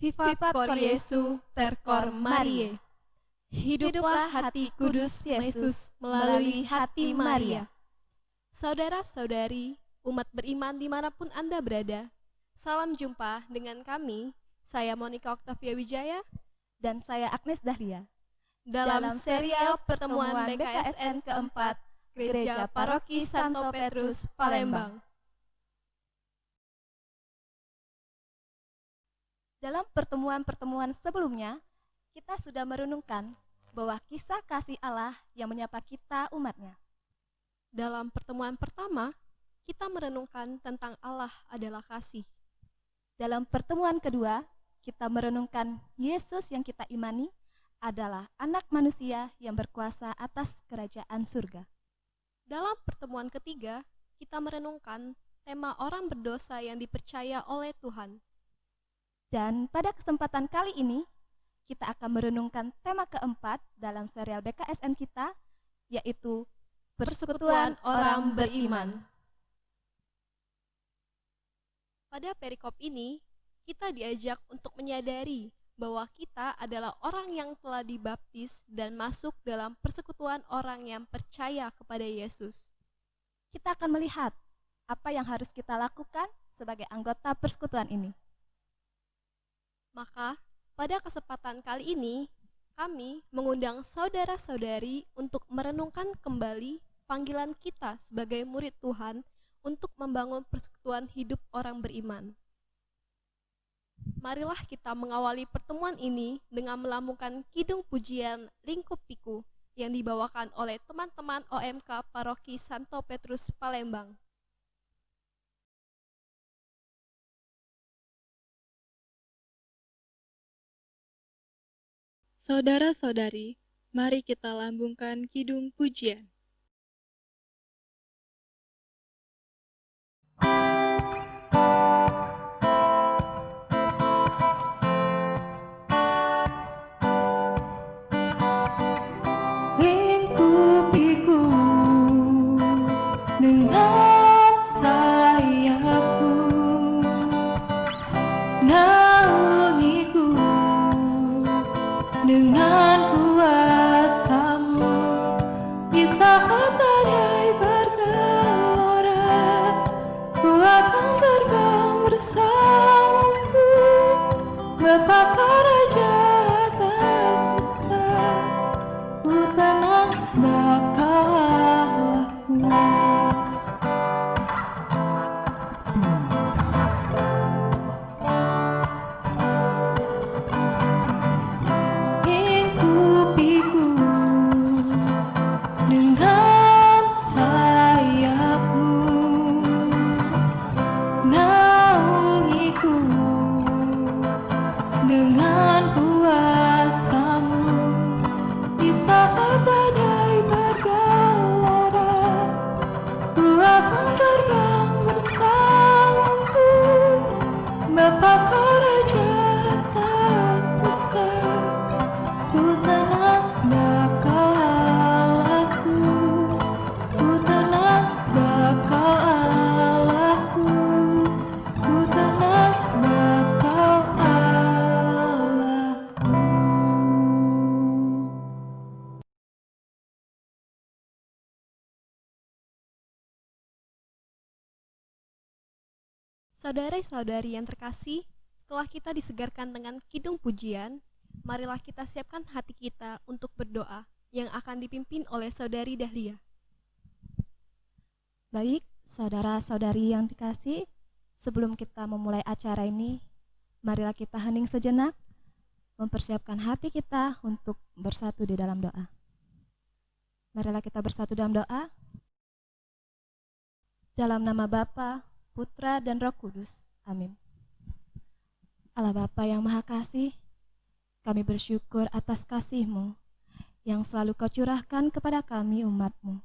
Vivat Cor Jesu per Cor Mariae. Hiduplah hati kudus Yesus melalui hati Maria. Saudara-saudari, umat beriman dimanapun Anda berada, salam jumpa dengan kami, saya Monica Octavia Wijaya, dan saya Agnes Dahlia. dalam serial pertemuan BKSN keempat, Gereja Paroki Santo Petrus, Palembang. Dalam pertemuan-pertemuan sebelumnya, kita sudah merenungkan bahwa kisah kasih Allah yang menyapa kita umatnya. Dalam pertemuan pertama, kita merenungkan tentang Allah adalah kasih. Dalam pertemuan kedua, kita merenungkan Yesus yang kita imani adalah anak manusia yang berkuasa atas kerajaan surga. Dalam pertemuan ketiga, kita merenungkan tema orang berdosa yang dipercaya oleh Tuhan. Dan pada kesempatan kali ini, kita akan merenungkan tema keempat dalam serial BKSN kita, yaitu Persekutuan Orang Beriman. Pada perikop ini, kita diajak untuk menyadari bahwa kita adalah orang yang telah dibaptis dan masuk dalam persekutuan orang yang percaya kepada Yesus. Kita akan melihat apa yang harus kita lakukan sebagai anggota persekutuan ini. Maka, pada kesempatan kali ini, kami mengundang saudara-saudari untuk merenungkan kembali panggilan kita sebagai murid Tuhan untuk membangun persekutuan hidup orang beriman. Marilah kita mengawali pertemuan ini dengan melambungkan kidung pujian Lingkup Piku yang dibawakan oleh teman-teman OMK Paroki Santo Petrus Palembang. Saudara-saudari, mari kita lambungkan kidung pujian. Lingkupiku dengan sayapmu, naungiku dengan kuasa-Mu, di saat badai bergelora, Ku akan terbang bersamamu, Bapa Raja atas semesta, Ku tenang sebab Kau Allahku. Lingkupiku dengan sayapmu, naungiku dengan kuasa-Mu, di saat badai bergelora, Ku akan terbang bersamamu, Bapa Raja atas semesta, Ku tenang sebab Kau Allahku, Ku tenang sebab Kau Allahku, Ku tenang sebab Kau Allahku. Saudara-saudari yang terkasih, setelah kita disegarkan dengan kidung pujian, marilah kita siapkan hati kita untuk berdoa yang akan dipimpin oleh Saudari Dahlia. Baik, saudara-saudari yang dikasih, sebelum kita memulai acara ini, marilah kita hening sejenak, mempersiapkan hati kita untuk bersatu di dalam doa. Marilah kita bersatu dalam doa. Dalam nama Bapa, Putra, dan Roh Kudus. Amin. Allah Bapa yang Maha Kasih, kami bersyukur atas kasih-Mu yang selalu Kau curahkan kepada kami umat-Mu.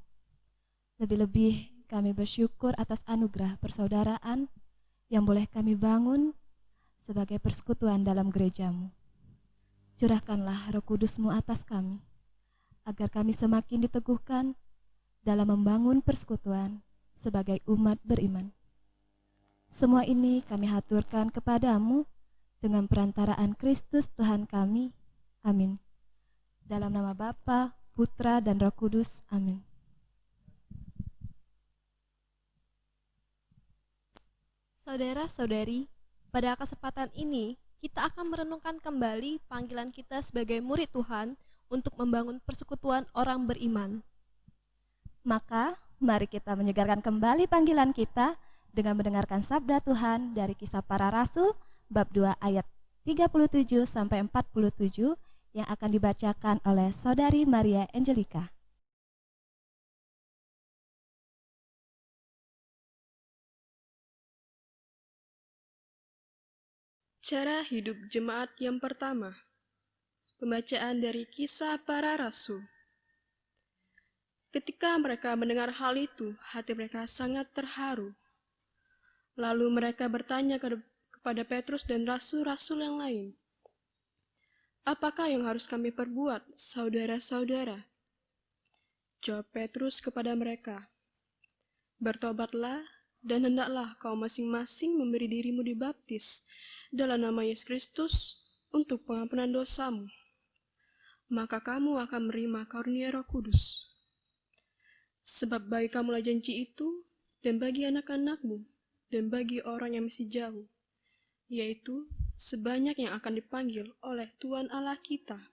Lebih-lebih kami bersyukur atas anugerah persaudaraan yang boleh kami bangun sebagai persekutuan dalam gereja-Mu. Curahkanlah Roh Kudus-Mu atas kami, agar kami semakin diteguhkan dalam membangun persekutuan sebagai umat beriman. Semua ini kami haturkan kepadamu dengan perantaraan Kristus Tuhan kami. Amin. Dalam nama Bapa, Putra, dan Roh Kudus. Amin. Saudara-saudari, pada kesempatan ini kita akan merenungkan kembali panggilan kita sebagai murid Tuhan untuk membangun persekutuan orang beriman. Maka, mari kita menyegarkan kembali panggilan kita dengan mendengarkan sabda Tuhan dari Kisah Para Rasul bab 2 ayat 37 sampai 47 yang akan dibacakan oleh Saudari Maria Angelika. Cara hidup jemaat yang pertama. Pembacaan dari Kisah Para Rasul. Ketika mereka mendengar hal itu, hati mereka sangat terharu. Lalu mereka bertanya kepada Petrus dan rasul-rasul yang lain, "Apakah yang harus kami perbuat, saudara-saudara?" Jawab Petrus kepada mereka, "Bertobatlah dan hendaklah kau masing-masing memberi dirimu dibaptis dalam nama Yesus Kristus untuk pengampunan dosamu. Maka kamu akan menerima karunia Roh Kudus. Sebab bagi kamulah janji itu, dan bagi anak-anakmu, dan bagi orang yang masih jauh, yaitu sebanyak yang akan dipanggil oleh Tuhan Allah kita."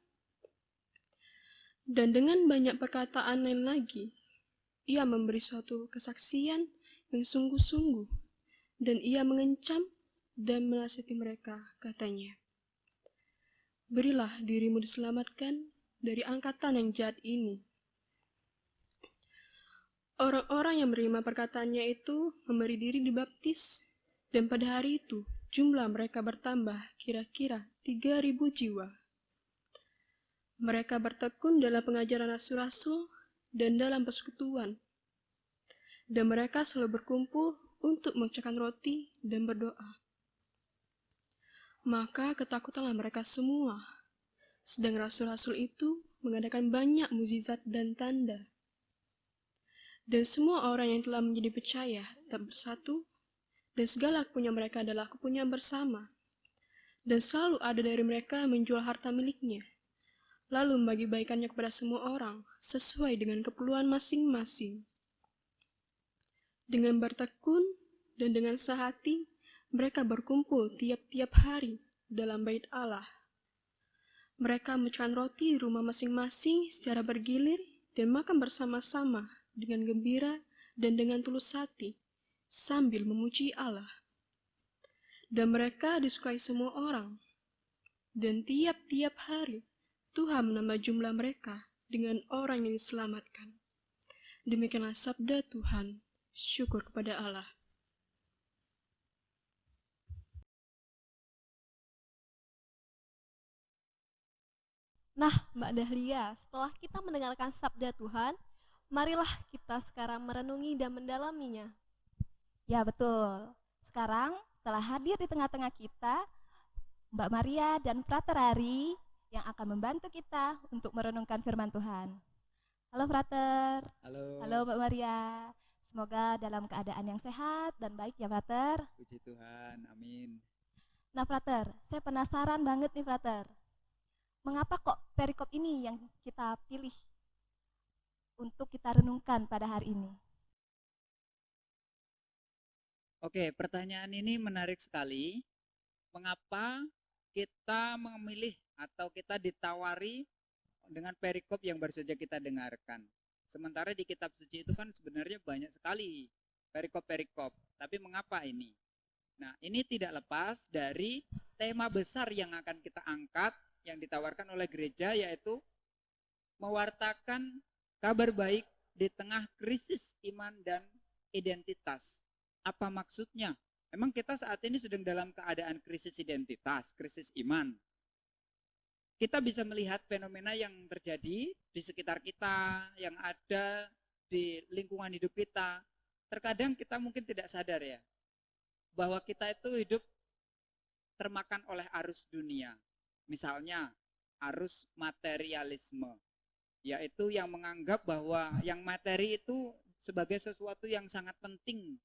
Dan dengan banyak perkataan lain lagi, ia memberi suatu kesaksian yang sungguh-sungguh, dan ia mengencam dan menasihati mereka, katanya, "Berilah dirimu diselamatkan dari angkatan yang jahat ini." Orang-orang yang menerima perkataannya itu memberi diri dibaptis, dan pada hari itu jumlah mereka bertambah kira-kira 3.000 jiwa. Mereka bertekun dalam pengajaran rasul-rasul dan dalam persekutuan, dan mereka selalu berkumpul untuk memecahkan roti dan berdoa. Maka ketakutanlah mereka semua, sedang rasul-rasul itu mengadakan banyak mukjizat dan tanda. Dan semua orang yang telah menjadi percaya tetap bersatu, dan segala kepunyaan mereka adalah kepunyaan bersama. Dan selalu ada dari mereka yang menjual harta miliknya, lalu membagi-bagikannya kepada semua orang sesuai dengan keperluan masing-masing. Dengan bertekun dan dengan sehati, mereka berkumpul tiap-tiap hari dalam bait Allah. Mereka memecahkan roti di rumah masing-masing secara bergilir dan makan bersama-sama dengan gembira dan dengan tulus hati, sambil memuji Allah. Dan mereka disukai semua orang. Dan tiap-tiap hari, Tuhan menambah jumlah mereka dengan orang yang diselamatkan. Demikianlah sabda Tuhan. Syukur kepada Allah. Nah, Mbak Dahlia, setelah kita mendengarkan sabda Tuhan, marilah kita sekarang merenungi dan mendalaminya. Ya, betul. Sekarang telah hadir di tengah-tengah kita Mbak Maria dan Frater Ari yang akan membantu kita untuk merenungkan firman Tuhan. Halo Frater. Halo Mbak Maria. Semoga dalam keadaan yang sehat dan baik ya Frater. Puji Tuhan, amin. Nah Frater, saya penasaran banget nih Frater. Mengapa kok perikop ini yang kita pilih untuk kita renungkan pada hari ini? Oke, pertanyaan ini menarik sekali. Mengapa kita memilih atau kita ditawari dengan perikop yang baru saja kita dengarkan? Sementara di kitab suci itu kan sebenarnya banyak sekali perikop-perikop. Tapi mengapa ini? Nah, ini tidak lepas dari tema besar yang akan kita angkat yang ditawarkan oleh gereja, yaitu mewartakan kabar baik di tengah krisis iman dan identitas. Apa maksudnya? Memang kita saat ini sedang dalam keadaan krisis identitas, krisis iman. Kita bisa melihat fenomena yang terjadi di sekitar kita, yang ada di lingkungan hidup kita. Terkadang kita mungkin tidak sadar ya, bahwa kita itu hidup termakan oleh arus dunia. Misalnya arus materialisme, yaitu yang menganggap bahwa yang materi itu sebagai sesuatu yang sangat penting.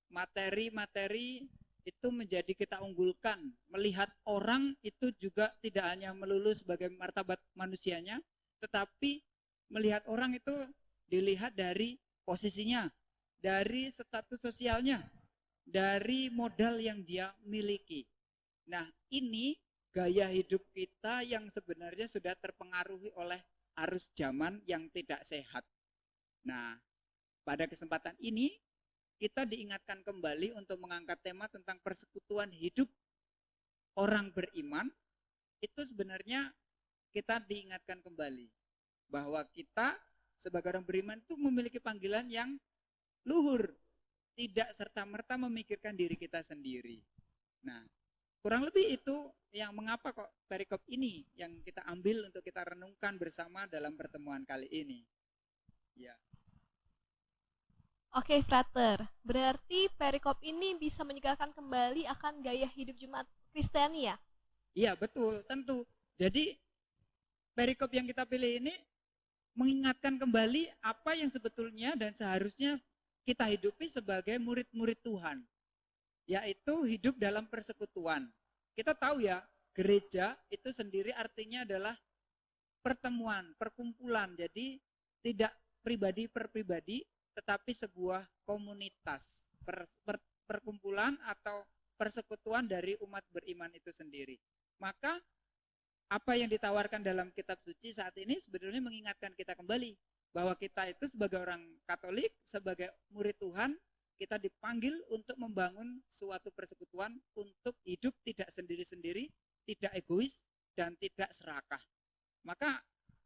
Materi-materi itu menjadi kita unggulkan. Melihat orang itu juga tidak hanya melulu sebagai martabat manusianya, tetapi melihat orang itu dilihat dari posisinya, dari status sosialnya, dari modal yang dia miliki. Nah, ini gaya hidup kita yang sebenarnya sudah terpengaruhi oleh arus zaman yang tidak sehat. Nah, pada kesempatan ini kita diingatkan kembali untuk mengangkat tema tentang persekutuan hidup orang beriman. Itu sebenarnya kita diingatkan kembali bahwa kita sebagai orang beriman itu memiliki panggilan yang luhur, tidak serta-merta memikirkan diri kita sendiri. Nah, kurang lebih itu yang mengapa kok perikop ini yang kita ambil untuk kita renungkan bersama dalam pertemuan kali ini. Ya. Oke, frater. Berarti perikop ini bisa menyegarkan kembali akan gaya hidup jemaat Kristiani ya? Iya, betul, tentu. Jadi perikop yang kita pilih ini mengingatkan kembali apa yang sebetulnya dan seharusnya kita hidupi sebagai murid-murid Tuhan, yaitu hidup dalam persekutuan. Kita tahu ya, gereja itu sendiri artinya adalah pertemuan, perkumpulan. Jadi tidak pribadi per pribadi, tetapi sebuah komunitas, perkumpulan atau persekutuan dari umat beriman itu sendiri. Maka apa yang ditawarkan dalam kitab suci saat ini sebenarnya mengingatkan kita kembali bahwa kita itu sebagai orang Katolik, sebagai murid Tuhan, kita dipanggil untuk membangun suatu persekutuan untuk hidup tidak sendiri-sendiri, tidak egois, dan tidak serakah. Maka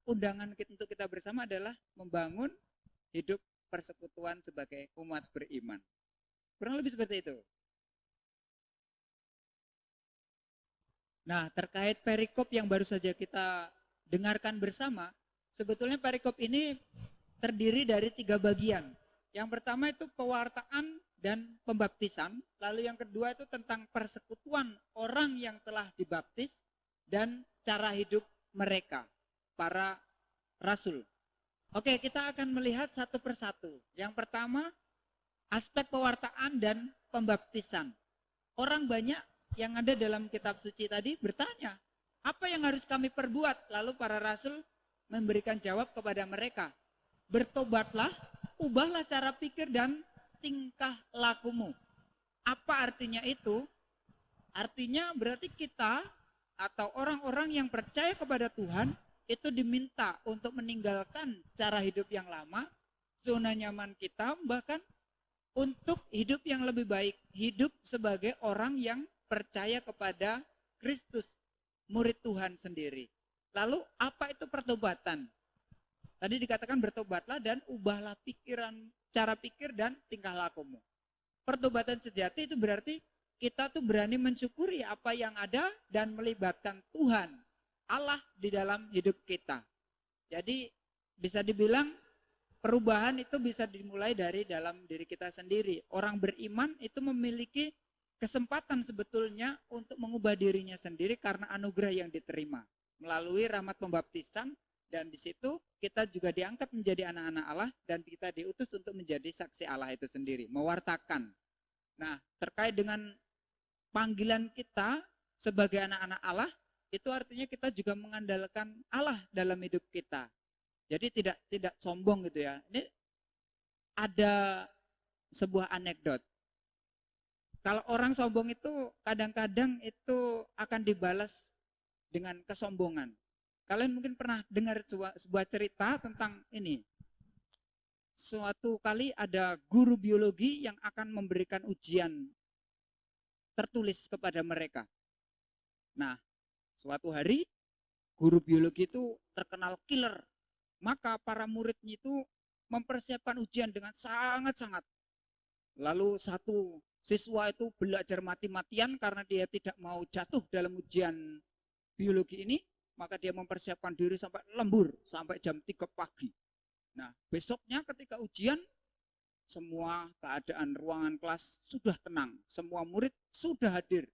undangan untuk kita bersama adalah membangun hidup persekutuan sebagai umat beriman. Kurang lebih seperti itu. Nah, terkait perikop yang baru saja kita dengarkan bersama, sebetulnya perikop ini terdiri dari 3 bagian. Yang pertama itu pewartaan dan pembaptisan, lalu yang kedua itu tentang persekutuan orang yang telah dibaptis dan cara hidup mereka, para rasul. Oke, kita akan melihat satu persatu. Yang pertama, aspek pewartaan dan pembaptisan. Orang banyak yang ada dalam kitab suci tadi bertanya, apa yang harus kami perbuat? Lalu para rasul memberikan jawab kepada mereka, bertobatlah, ubahlah cara pikir dan tingkah lakumu. Apa artinya itu? Artinya berarti kita atau orang-orang yang percaya kepada Tuhan itu diminta untuk meninggalkan cara hidup yang lama, zona nyaman kita, bahkan untuk hidup yang lebih baik, hidup sebagai orang yang percaya kepada Kristus, murid Tuhan sendiri. Lalu apa itu pertobatan? Tadi dikatakan bertobatlah dan ubahlah pikiran, cara pikir dan tingkah lakumu. Pertobatan sejati itu berarti kita tuh berani mensyukuri apa yang ada dan melibatkan Tuhan, Allah di dalam hidup kita. Jadi bisa dibilang perubahan itu bisa dimulai dari dalam diri kita sendiri. Orang beriman itu memiliki kesempatan sebetulnya untuk mengubah dirinya sendiri karena anugerah yang diterima melalui rahmat pembaptisan, dan di situ kita juga diangkat menjadi anak-anak Allah dan kita diutus untuk menjadi saksi Allah itu sendiri, mewartakan. Nah, terkait dengan panggilan kita sebagai anak-anak Allah, itu artinya kita juga mengandalkan Allah dalam hidup kita. Jadi tidak sombong gitu ya. Ini ada sebuah anekdot. Kalau orang sombong itu kadang-kadang itu akan dibalas dengan kesombongan. Kalian mungkin pernah dengar sebuah cerita tentang ini. Suatu kali ada guru biologi yang akan memberikan ujian tertulis kepada mereka. Nah, suatu hari guru biologi itu terkenal killer. Maka para muridnya itu mempersiapkan ujian dengan sangat-sangat. Lalu satu siswa itu belajar mati-matian karena dia tidak mau jatuh dalam ujian biologi ini, maka dia mempersiapkan diri sampai lembur, sampai jam 3 pagi. Nah, besoknya ketika ujian, semua keadaan ruangan kelas sudah tenang, semua murid sudah hadir.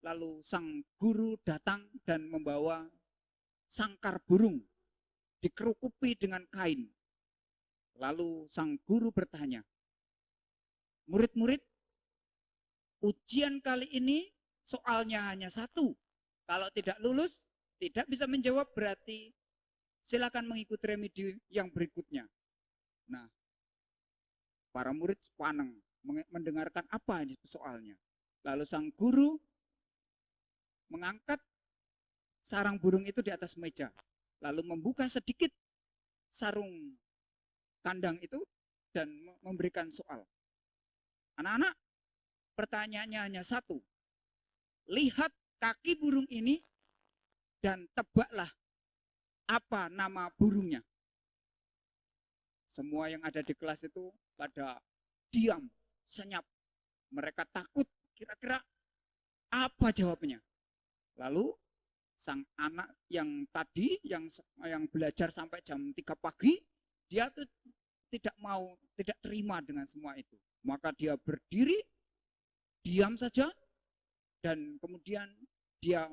Lalu sang guru datang dan membawa sangkar burung, dikerukupi dengan kain. Lalu sang guru bertanya, murid-murid, ujian kali ini soalnya hanya satu. Kalau tidak lulus, tidak bisa menjawab, berarti silakan mengikuti remedi yang berikutnya. Nah, para murid sepaneng mendengarkan apa ini soalnya. Lalu sang guru mengangkat sarang burung itu di atas meja, lalu membuka sedikit sarung kandang itu dan memberikan soal. Anak-anak, pertanyaannya hanya satu. Lihat kaki burung ini dan tebaklah apa nama burungnya. Semua yang ada di kelas itu pada diam, senyap. Mereka takut kira-kira apa jawabnya. Lalu sang anak yang tadi yang belajar sampai jam 3 pagi, dia tuh tidak terima dengan semua itu. Maka dia berdiri, diam saja, dan kemudian dia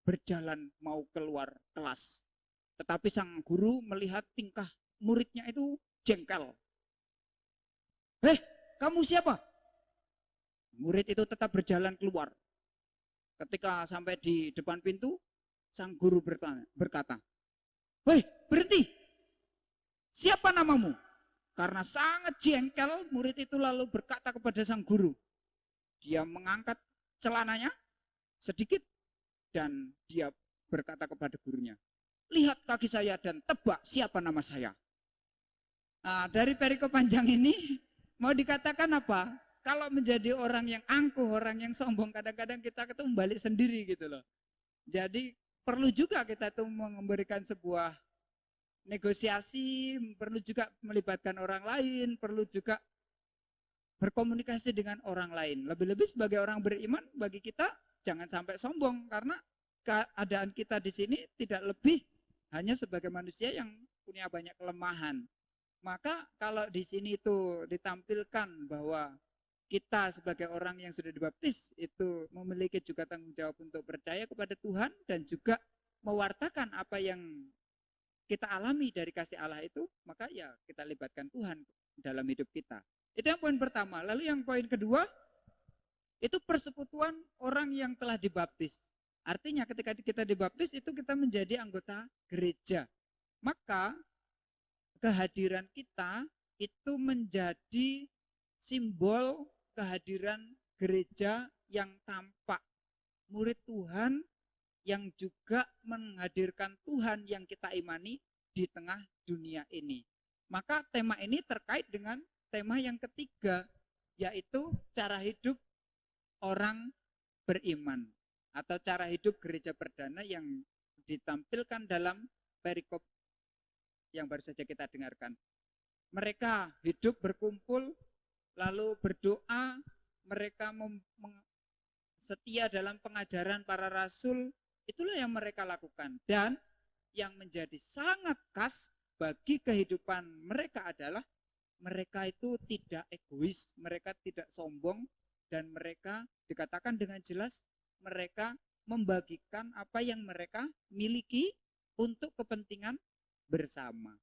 berjalan mau keluar kelas. Tetapi sang guru melihat tingkah muridnya itu jengkel. Kamu siapa? Murid itu tetap berjalan keluar. Ketika sampai di depan pintu, sang guru berkata, berhenti. Siapa namamu? Karena sangat jengkel, murid itu lalu berkata kepada sang guru. Dia mengangkat celananya sedikit dan dia berkata kepada gurunya, lihat kaki saya dan tebak siapa nama saya. Nah, dari perikop panjang ini mau dikatakan apa? Kalau menjadi orang yang angkuh, orang yang sombong, kadang-kadang kita ketemu balik sendiri gitu loh. Jadi perlu juga kita tuh memberikan sebuah negosiasi, perlu juga melibatkan orang lain, perlu juga berkomunikasi dengan orang lain. Lebih-lebih sebagai orang beriman, bagi kita jangan sampai sombong, karena keadaan kita di sini tidak lebih hanya sebagai manusia yang punya banyak kelemahan. Maka kalau di sini itu ditampilkan bahwa kita sebagai orang yang sudah dibaptis itu memiliki juga tanggung jawab untuk percaya kepada Tuhan dan juga mewartakan apa yang kita alami dari kasih Allah itu, maka ya kita libatkan Tuhan dalam hidup kita. Itu yang poin pertama. Lalu yang poin kedua, itu persekutuan orang yang telah dibaptis. Artinya ketika kita dibaptis itu kita menjadi anggota gereja. Maka kehadiran kita itu menjadi simbol kehadiran gereja yang tampak. Murid Tuhan yang juga menghadirkan Tuhan yang kita imani di tengah dunia ini. Maka tema ini terkait dengan tema yang ketiga, yaitu cara hidup orang beriman atau cara hidup gereja perdana yang ditampilkan dalam perikop yang baru saja kita dengarkan. Mereka hidup berkumpul, lalu berdoa, mereka setia dalam pengajaran para rasul, itulah yang mereka lakukan. Dan yang menjadi sangat khas bagi kehidupan mereka adalah mereka itu tidak egois, mereka tidak sombong, dan mereka dikatakan dengan jelas mereka membagikan apa yang mereka miliki untuk kepentingan bersama.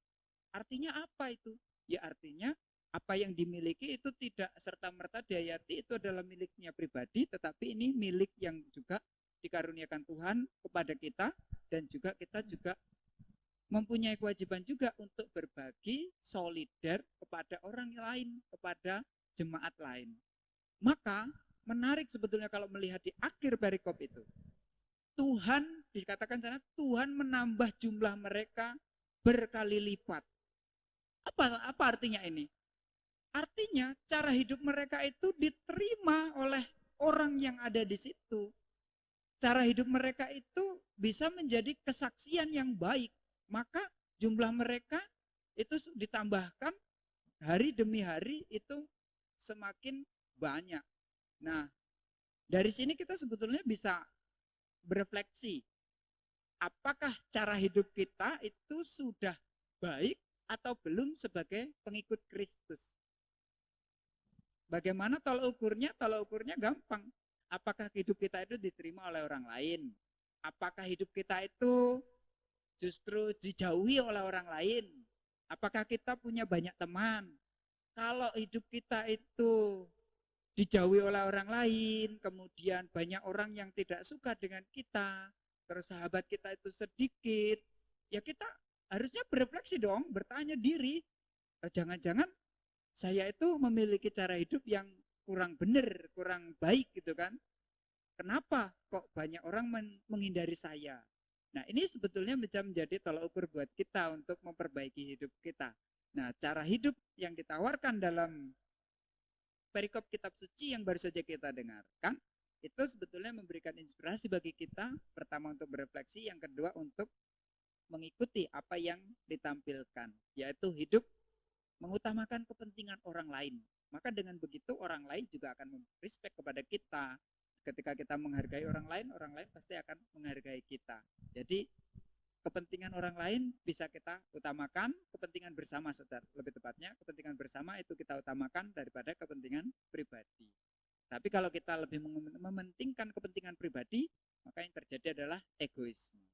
Artinya apa itu? Ya artinya apa yang dimiliki itu tidak serta-merta dihayati itu adalah miliknya pribadi, tetapi ini milik yang juga dikaruniakan Tuhan kepada kita, dan juga kita juga mempunyai kewajiban juga untuk berbagi solider kepada orang lain, kepada jemaat lain. Maka menarik sebetulnya kalau melihat di akhir perikop itu, Tuhan dikatakan sana Tuhan menambah jumlah mereka berkali lipat. Apa artinya ini? Artinya cara hidup mereka itu diterima oleh orang yang ada di situ. Cara hidup mereka itu bisa menjadi kesaksian yang baik. Maka jumlah mereka itu ditambahkan hari demi hari itu semakin banyak. Nah, dari sini kita sebetulnya bisa berefleksi. Apakah cara hidup kita itu sudah baik atau belum sebagai pengikut Kristus? Bagaimana tolak ukurnya? Tolak ukurnya gampang. Apakah hidup kita itu diterima oleh orang lain? Apakah hidup kita itu justru dijauhi oleh orang lain? Apakah kita punya banyak teman? Kalau hidup kita itu dijauhi oleh orang lain, kemudian banyak orang yang tidak suka dengan kita, terus sahabat kita itu sedikit, ya kita harusnya berefleksi dong, bertanya diri, jangan-jangan saya itu memiliki cara hidup yang kurang benar, kurang baik gitu kan. Kenapa kok banyak orang menghindari saya? Nah, ini sebetulnya bisa menjadi tolak ukur buat kita untuk memperbaiki hidup kita. Nah, cara hidup yang ditawarkan dalam perikop kitab suci yang baru saja kita dengarkan, itu sebetulnya memberikan inspirasi bagi kita, pertama untuk berefleksi, yang kedua untuk mengikuti apa yang ditampilkan, yaitu hidup mengutamakan kepentingan orang lain. Maka dengan begitu orang lain juga akan respect kepada kita. Ketika kita menghargai orang lain pasti akan menghargai kita. Jadi kepentingan orang lain bisa kita utamakan, kepentingan bersama lebih tepatnya, kepentingan bersama itu kita utamakan daripada kepentingan pribadi. Tapi kalau kita lebih mementingkan kepentingan pribadi, maka yang terjadi adalah egoisme.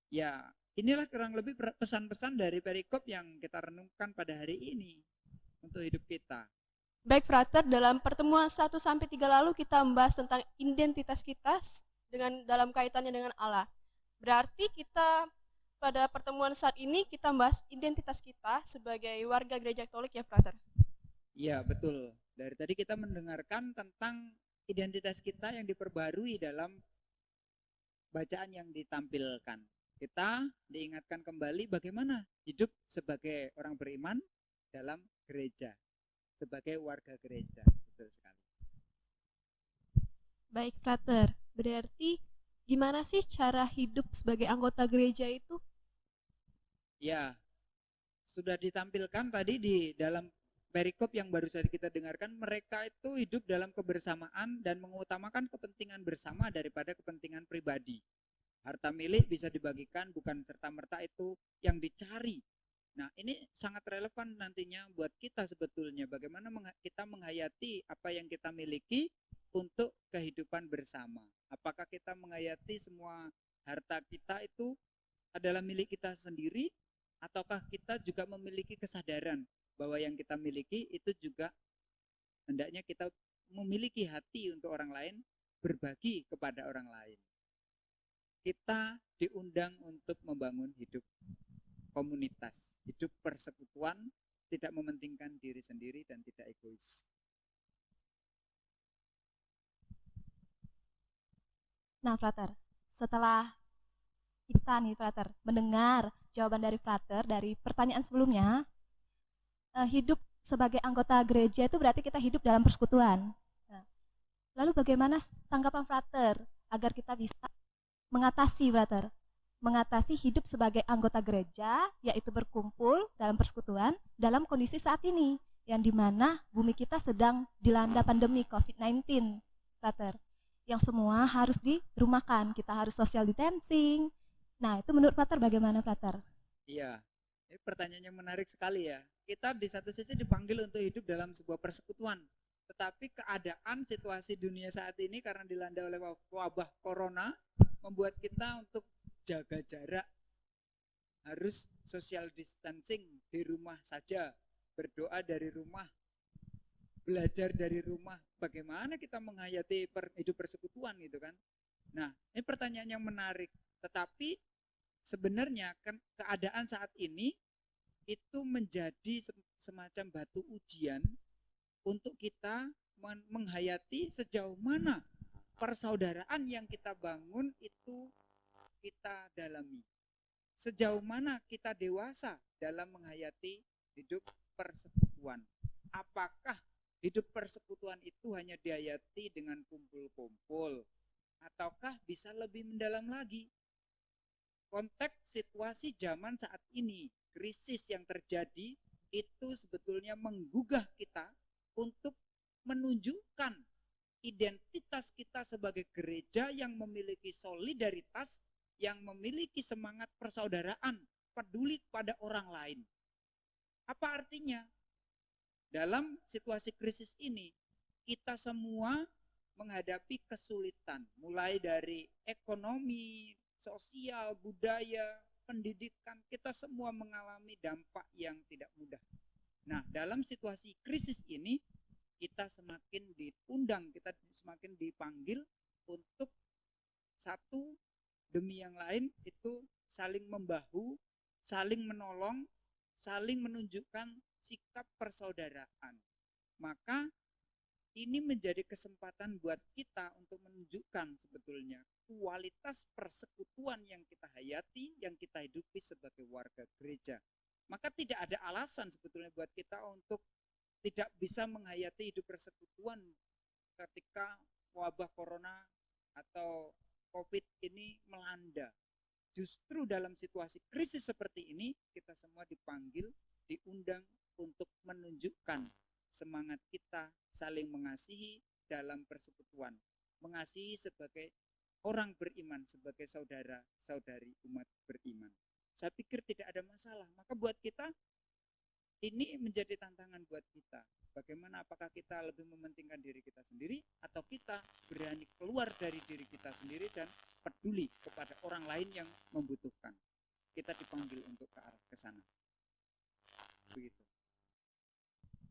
Ya, inilah kurang lebih pesan-pesan dari perikop yang kita renungkan pada hari ini untuk hidup kita. Baik frater, dalam pertemuan 1-3 lalu kita membahas tentang identitas kita dalam kaitannya dengan Allah. Berarti kita pada pertemuan saat ini kita membahas identitas kita sebagai warga gereja Katolik ya frater? Iya, betul. Dari tadi kita mendengarkan tentang identitas kita yang diperbarui dalam bacaan yang ditampilkan. Kita diingatkan kembali bagaimana hidup sebagai orang beriman dalam gereja, sebagai warga gereja. Betul sekali. Baik frater, berarti gimana sih cara hidup sebagai anggota gereja itu? Ya, sudah ditampilkan tadi di dalam perikop yang baru saja kita dengarkan, mereka itu hidup dalam kebersamaan dan mengutamakan kepentingan bersama daripada kepentingan pribadi. Harta milik bisa dibagikan, bukan serta-merta itu yang dicari. Nah, ini sangat relevan nantinya buat kita sebetulnya. Bagaimana kita menghayati apa yang kita miliki untuk kehidupan bersama. Apakah kita menghayati semua harta kita itu adalah milik kita sendiri, ataukah kita juga memiliki kesadaran bahwa yang kita miliki itu juga hendaknya kita memiliki hati untuk orang lain, berbagi kepada orang lain. Kita diundang untuk membangun hidup komunitas, hidup persekutuan, tidak mementingkan diri sendiri dan tidak egois. Nah, frater, setelah kita nih, frater, mendengar jawaban dari frater dari pertanyaan sebelumnya, hidup sebagai anggota gereja itu berarti kita hidup dalam persekutuan. Nah, lalu bagaimana tanggapan frater agar kita bisa mengatasi, frater, mengatasi hidup sebagai anggota gereja, yaitu berkumpul dalam persekutuan dalam kondisi saat ini, yang dimana bumi kita sedang dilanda pandemi COVID-19, frater, yang semua harus dirumahkan, kita harus social distancing. Nah, itu menurut frater bagaimana, frater? Iya, ini pertanyaan yang menarik sekali ya. Kita di satu sisi dipanggil untuk hidup dalam sebuah persekutuan, tetapi keadaan situasi dunia saat ini karena dilanda oleh wabah corona membuat kita untuk jaga jarak, harus social distancing, di rumah saja, berdoa dari rumah, belajar dari rumah. Bagaimana kita menghayati hidup persekutuan gitu kan. Nah, ini pertanyaan yang menarik, tetapi sebenarnya kan keadaan saat ini itu menjadi semacam batu ujian untuk kita menghayati sejauh mana persaudaraan yang kita bangun itu kita dalami. Sejauh mana kita dewasa dalam menghayati hidup persekutuan. Apakah hidup persekutuan itu hanya dihayati dengan kumpul-kumpul, ataukah bisa lebih mendalam lagi? Konteks situasi zaman saat ini, krisis yang terjadi itu sebetulnya menggugah kita untuk menunjukkan identitas kita sebagai gereja yang memiliki solidaritas, yang memiliki semangat persaudaraan, peduli pada orang lain. Apa artinya? Dalam situasi krisis ini, kita semua menghadapi kesulitan, mulai dari ekonomi, sosial, budaya, pendidikan, kita semua mengalami dampak yang tidak mudah. Nah, dalam situasi krisis ini, kita semakin diundang, kita semakin dipanggil untuk satu demi yang lain itu saling membahu, saling menolong, saling menunjukkan sikap persaudaraan. Maka ini menjadi kesempatan buat kita untuk menunjukkan sebetulnya kualitas persekutuan yang kita hayati, yang kita hidupi sebagai warga gereja. Maka tidak ada alasan sebetulnya buat kita untuk tidak bisa menghayati hidup persekutuan ketika wabah corona atau COVID ini melanda. Justru dalam situasi krisis seperti ini, kita semua dipanggil, diundang untuk menunjukkan semangat kita saling mengasihi dalam persekutuan, mengasihi sebagai orang beriman, sebagai saudara-saudari umat beriman. Saya pikir tidak ada masalah. Maka buat kita ini menjadi tantangan buat kita. Bagaimana, apakah kita lebih mementingkan diri kita sendiri atau kita berani keluar dari diri kita sendiri dan peduli kepada orang lain yang membutuhkan. Kita dipanggil untuk ke arah ke sana. Begitu.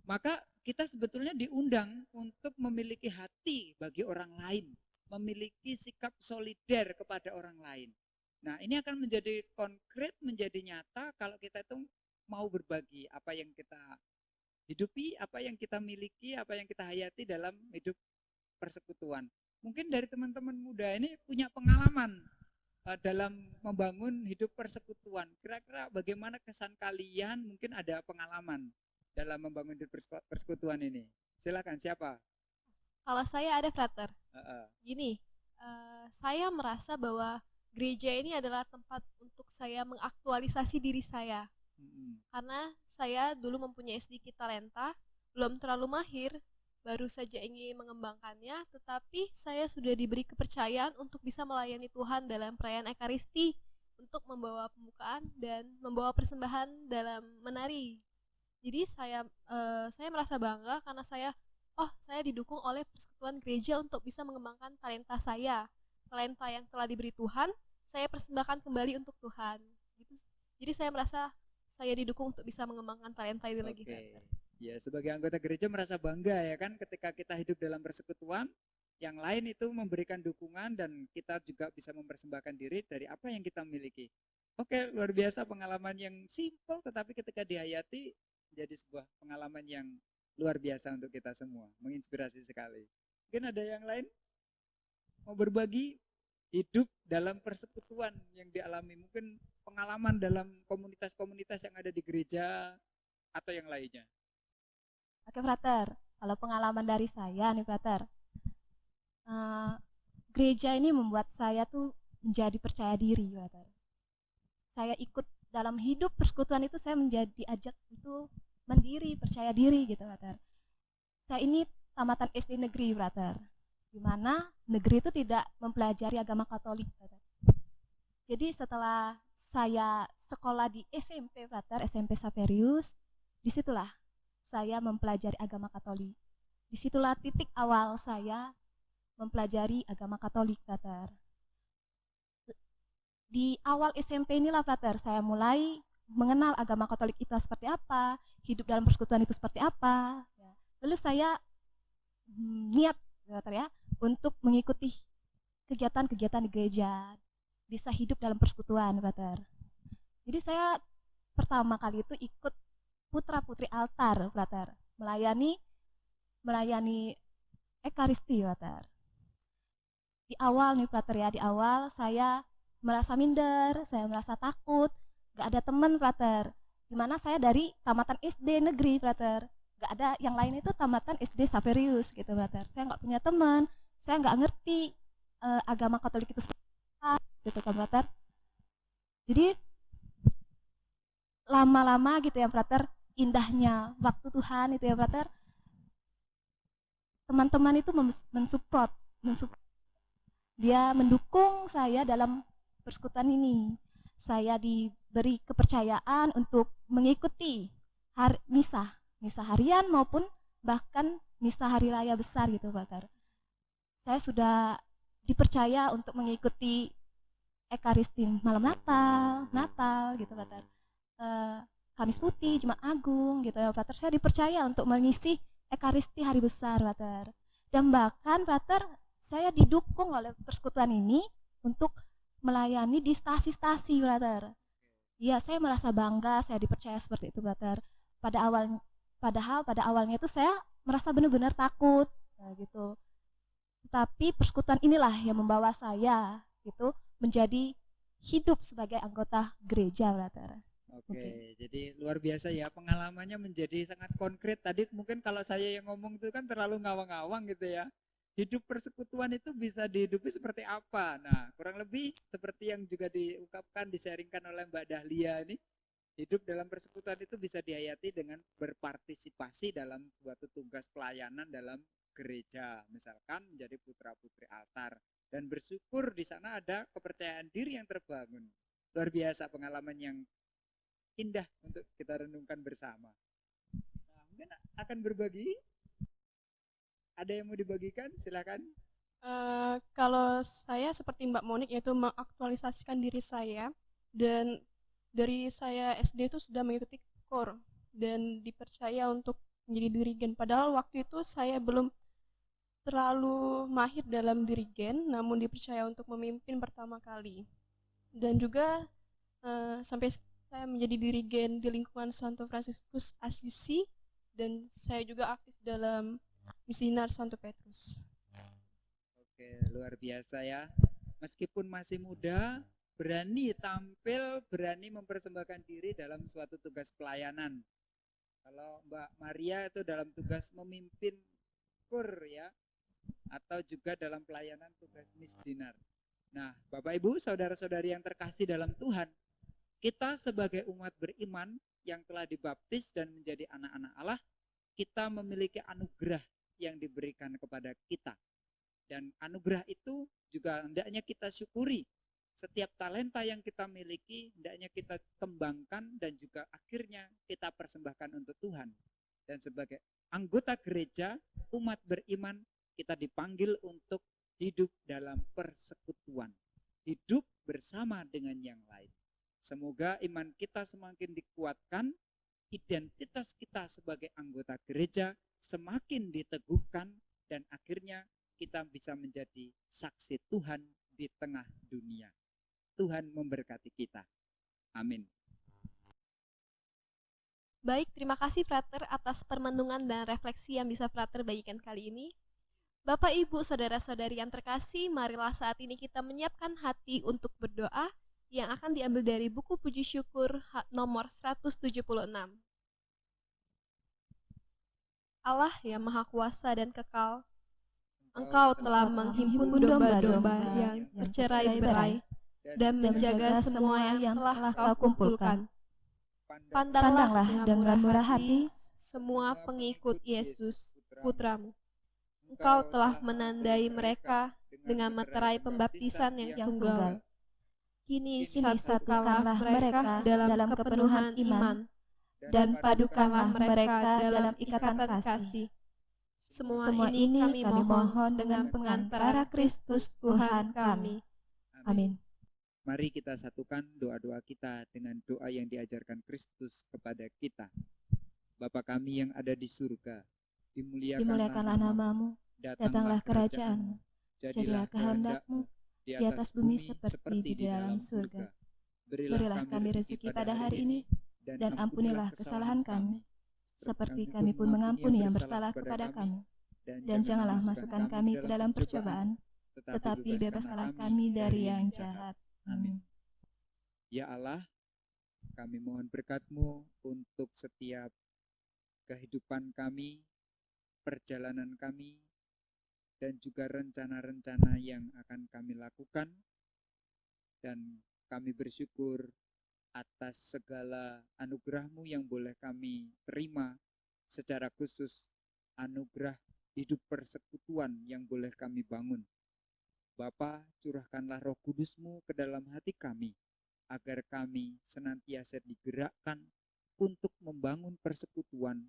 Maka kita sebetulnya diundang untuk memiliki hati bagi orang lain, memiliki sikap solider kepada orang lain. Nah, ini akan menjadi konkret, menjadi nyata kalau kita itu mau berbagi apa yang kita hidupi, apa yang kita miliki, apa yang kita hayati dalam hidup persekutuan. Mungkin dari teman-teman muda ini punya pengalaman dalam membangun hidup persekutuan. Kira-kira bagaimana kesan kalian? Mungkin ada pengalaman dalam membangun hidup persekutuan ini. Silakan, siapa? Kalau saya ada, Frater. Gini, saya merasa bahwa gereja ini adalah tempat untuk saya mengaktualisasi diri saya. Karena saya dulu mempunyai sedikit talenta, belum terlalu mahir, baru saja ingin mengembangkannya, tetapi saya sudah diberi kepercayaan untuk bisa melayani Tuhan dalam perayaan Ekaristi, untuk membawa pembukaan dan membawa persembahan dalam menari. Jadi saya merasa bangga karena saya didukung oleh persekutuan gereja untuk bisa mengembangkan talenta saya. Talenta yang telah diberi Tuhan, saya persembahkan kembali untuk Tuhan. Gitu. Jadi saya merasa saya didukung untuk bisa mengembangkan talenta itu lagi. Ya, sebagai anggota gereja merasa bangga ya kan ketika kita hidup dalam persekutuan, yang lain itu memberikan dukungan dan kita juga bisa mempersembahkan diri dari apa yang kita miliki. Oke, luar biasa pengalaman yang simpel tetapi ketika dihayati jadi sebuah pengalaman yang luar biasa untuk kita semua, menginspirasi sekali. Mungkin ada yang lain mau berbagi hidup dalam persekutuan yang dialami, mungkin pengalaman dalam komunitas-komunitas yang ada di gereja atau yang lainnya. Oke, Frater, kalau pengalaman dari saya nih, Frater, gereja ini membuat saya tuh menjadi percaya diri, Frater. Saya ikut dalam hidup persekutuan itu, saya menjadi diajak itu mandiri, percaya diri gitu, Frater. Saya ini tamatan SD negeri, Frater, di mana negeri itu tidak mempelajari agama Katolik, Frater. Jadi setelah saya sekolah di SMP, Frater, SMP Saverius, disitulah saya mempelajari agama Katolik. Disitulah titik awal saya mempelajari agama Katolik, Frater. Di awal SMP inilah, Frater, saya mulai mengenal agama Katolik itu seperti apa, hidup dalam persekutuan itu seperti apa. Lalu saya niat, Frater ya, untuk mengikuti kegiatan-kegiatan di gereja, bisa hidup dalam persekutuan, Frater. Jadi saya pertama kali itu ikut putra-putri altar, Frater, melayani Ekaristi, Frater. Di awal nih, Frater ya, di awal saya merasa minder, saya merasa takut, gak ada teman, Frater. Dimana saya dari tamatan SD negeri, Frater, gak ada yang lain, itu tamatan SD Saverius gitu, Frater. Saya gak punya teman, saya gak ngerti agama Katolik itu seperti apa gitu kan, Frater. Jadi lama-lama gitu ya, Frater, indahnya waktu Tuhan itu ya, Frater, teman-teman itu mensupport, dia mendukung saya dalam persekutuan ini. Saya diberi kepercayaan untuk mengikuti misa harian maupun bahkan misa hari raya besar gitu, Frater. Saya sudah dipercaya untuk mengikuti Ekaristi malam Natal gitu, Frater. Kamis Putih, Jumat Agung gitu ya, Frater. Saya dipercaya untuk mengisi Ekaristi hari besar, Brother. Dan bahkan, Brother, saya didukung oleh persekutuan ini untuk melayani di stasi-stasi, Brother. Ya, saya merasa bangga saya dipercaya seperti itu, Brother. Padahal pada awalnya itu saya merasa benar-benar takut, gitu. Tapi persekutuan inilah yang membawa saya gitu menjadi hidup sebagai anggota gereja, Brother. Oke, jadi luar biasa ya, pengalamannya menjadi sangat konkret. Tadi mungkin kalau saya yang ngomong itu kan terlalu ngawang-ngawang gitu ya. Hidup persekutuan itu bisa dihidupi seperti apa? Nah, kurang lebih seperti yang juga diungkapkan, disaringkan oleh Mbak Dahlia ini. Hidup dalam persekutuan itu bisa dihayati dengan berpartisipasi dalam suatu tugas pelayanan dalam gereja. Misalkan menjadi putra-putri altar. Dan bersyukur di sana ada kepercayaan diri yang terbangun. Luar biasa pengalaman yang indah untuk kita renungkan bersama. Nah, mungkin akan berbagi. Ada yang mau dibagikan? Silakan. Kalau saya seperti Mbak Monik, yaitu mengaktualisasikan diri saya, dan dari saya SD itu sudah mengikuti KOR dan dipercaya untuk menjadi dirigen. Padahal waktu itu saya belum terlalu mahir dalam dirigen, namun dipercaya untuk memimpin pertama kali. Dan juga sampai saya menjadi dirigen di lingkungan Santo Fransiskus Assisi, dan saya juga aktif dalam Misinar Santo Petrus. Oke, luar biasa ya. Meskipun masih muda, berani tampil, berani mempersembahkan diri dalam suatu tugas pelayanan. Kalau Mbak Maria itu dalam tugas memimpin KUR ya, atau juga dalam pelayanan tugas misdinar. Nah, Bapak Ibu, saudara-saudari yang terkasih dalam Tuhan, kita sebagai umat beriman yang telah dibaptis dan menjadi anak-anak Allah, kita memiliki anugerah yang diberikan kepada kita. Dan anugerah itu juga hendaknya kita syukuri. Setiap talenta yang kita miliki hendaknya kita kembangkan dan juga akhirnya kita persembahkan untuk Tuhan. Dan sebagai anggota gereja, umat beriman, kita dipanggil untuk hidup dalam persekutuan. Hidup bersama dengan yang lain. Semoga iman kita semakin dikuatkan, identitas kita sebagai anggota gereja semakin diteguhkan, dan akhirnya kita bisa menjadi saksi Tuhan di tengah dunia. Tuhan memberkati kita. Amin. Baik, terima kasih Frater atas permenungan dan refleksi yang bisa Frater bagikan kali ini. Bapak, Ibu, saudara-saudari yang terkasih, marilah saat ini kita menyiapkan hati untuk berdoa yang akan diambil dari buku Puji Syukur nomor 176. Allah yang Maha Kuasa dan Kekal, Engkau telah menghimpun domba-domba yang bercerai-berai dan menjaga semua yang telah Kau kumpulkan. Pandanglah dengan murah hati semua pengikut Yesus, Putramu. Engkau telah menandai mereka dengan meterai pembaptisan yang tunggal. Kini satukanlah mereka dalam kepenuhan iman, dan padukanlah mereka dalam ikatan kasih. Semua ini kami mohon dengan pengantara Kristus Tuhan kami. Amin. Mari kita satukan doa-doa kita dengan doa yang diajarkan Kristus kepada kita. Bapa kami yang ada di surga, dimuliakanlah namamu, datanglah kerajaanmu, jadilah kehendak-mu di atas bumi seperti di dalam surga. Berilah kami rezeki pada hari ini, dan ampunilah kesalahan kami, seperti kami pun mengampuni yang bersalah kepada kami. Dan janganlah masukkan kami ke dalam percobaan, tetapi bebaskanlah kami dari yang jahat. Amin. Ya Allah, kami mohon berkat-Mu untuk setiap kehidupan kami, perjalanan kami, dan juga rencana-rencana yang akan kami lakukan. Dan kami bersyukur atas segala anugerah-Mu yang boleh kami terima, secara khusus anugerah hidup persekutuan yang boleh kami bangun. Bapa, curahkanlah Roh Kudus-Mu ke dalam hati kami, agar kami senantiasa digerakkan untuk membangun persekutuan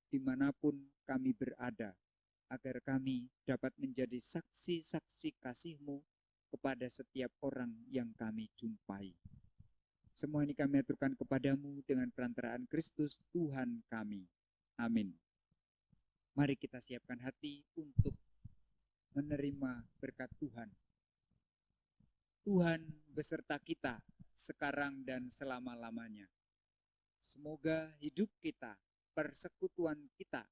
dimanapun kami berada, agar kami dapat menjadi saksi-saksi kasih-Mu kepada setiap orang yang kami jumpai. Semua ini kami aturkan kepadamu dengan perantaraan Kristus Tuhan kami. Amin. Mari kita siapkan hati untuk menerima berkat Tuhan. Tuhan beserta kita sekarang dan selama-lamanya. Semoga hidup kita, persekutuan kita,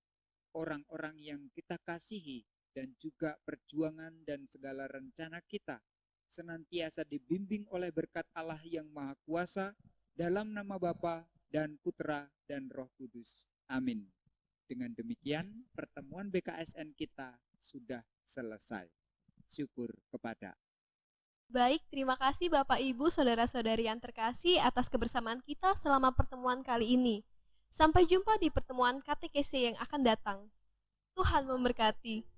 orang-orang yang kita kasihi, dan juga perjuangan dan segala rencana kita senantiasa dibimbing oleh berkat Allah yang Maha Kuasa dalam nama Bapa dan Putra dan Roh Kudus. Amin. Dengan demikian, pertemuan BKSN kita sudah selesai. Syukur kepada. Baik, terima kasih Bapak Ibu, saudara-saudari yang terkasih atas kebersamaan kita selama pertemuan kali ini. Sampai jumpa di pertemuan KTKC yang akan datang. Tuhan memberkati.